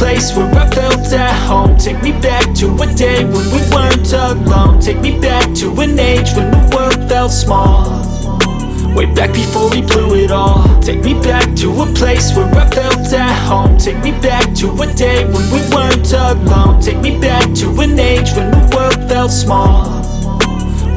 place where I felt at home. Take me back to a day when we weren't alone. Take me back to an age when the world felt small, way back before we blew it all. Take me back to a place where I felt at home. Take me back to a day when we weren't alone. Take me back to an age when the world felt small,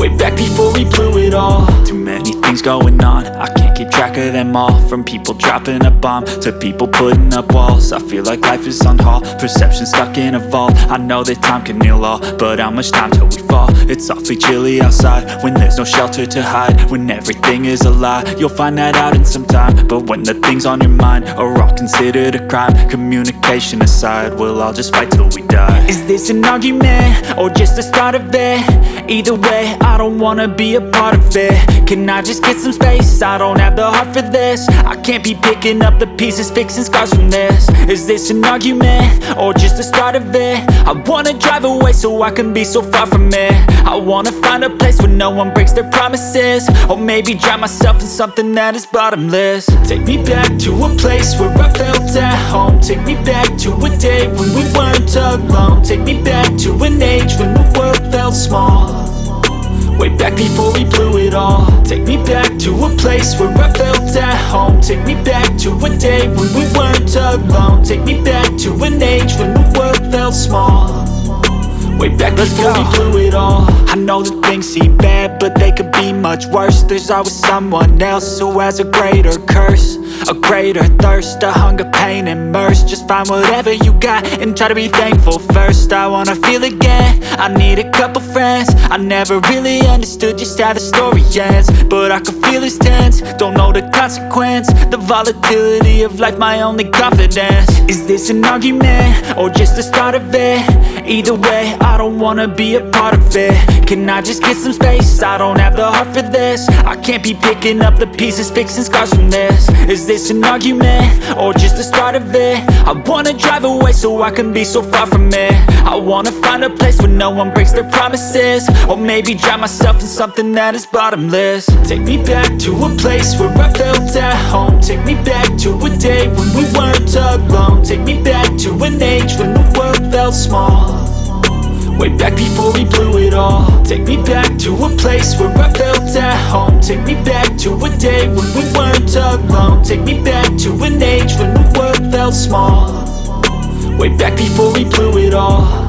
way back before we blew it all. Too many things going on, I can't keep track of them all. From people dropping a bomb to people putting up walls. I feel like life is on hold, perception stuck in a vault. I know that time can heal all, but how much time till we fall? It's awfully chilly outside when there's no shelter to hide. When everything is a lie, you'll find that out in some time. But when the things on your mind are all considered a crime, communication aside, we'll all just fight till we die. Is this an argument or just the start of it? Either way, I don't wanna be a part of it. Can I just get some space? I don't have the heart for this. I can't be picking up the pieces, fixing scars from this. Is this an argument or just the start of it? I wanna drive away so I can be so far from it. I wanna find a place where no one breaks their promises, or maybe drown myself in something that is bottomless. Take me back to a place where I felt at home. Take me back to a day when we weren't alone. Take me back to an age when the world felt small, way back before we blew it all. Take me back to a place where I felt at home. Take me back to a day when we weren't alone. Take me back to an age when the world felt small, way back before we blew it all. I know that things seem bad, but they could be much worse. There's always someone else who has a greater curse, a greater thirst, a hunger, pain, and mercy. Just find whatever you got and try to be thankful first. I wanna feel again, I need a couple friends. I never really understood just how the story ends, but I can feel it's tense, don't know the consequence. The volatility of life, my only confidence. Is this an argument or just the start of it? Either way, I don't wanna be a part of it. Can I just get some space? I don't have the heart for this. I can't be picking up the pieces, fixing scars from this. Is this an argument or just the start of it? I wanna drive away so I can be so far from it. I wanna find a place where no one breaks their promises, or maybe drown myself in something that is bottomless. Take me back to a place where I felt at home. Take me back to a day when we weren't alone. Take me back to an age when the world felt small, way back before we blew it all. Take me back to a place where I felt at home. Take me back to a day when we weren't alone. Take me back to an age when the world felt small, way back before we blew it all.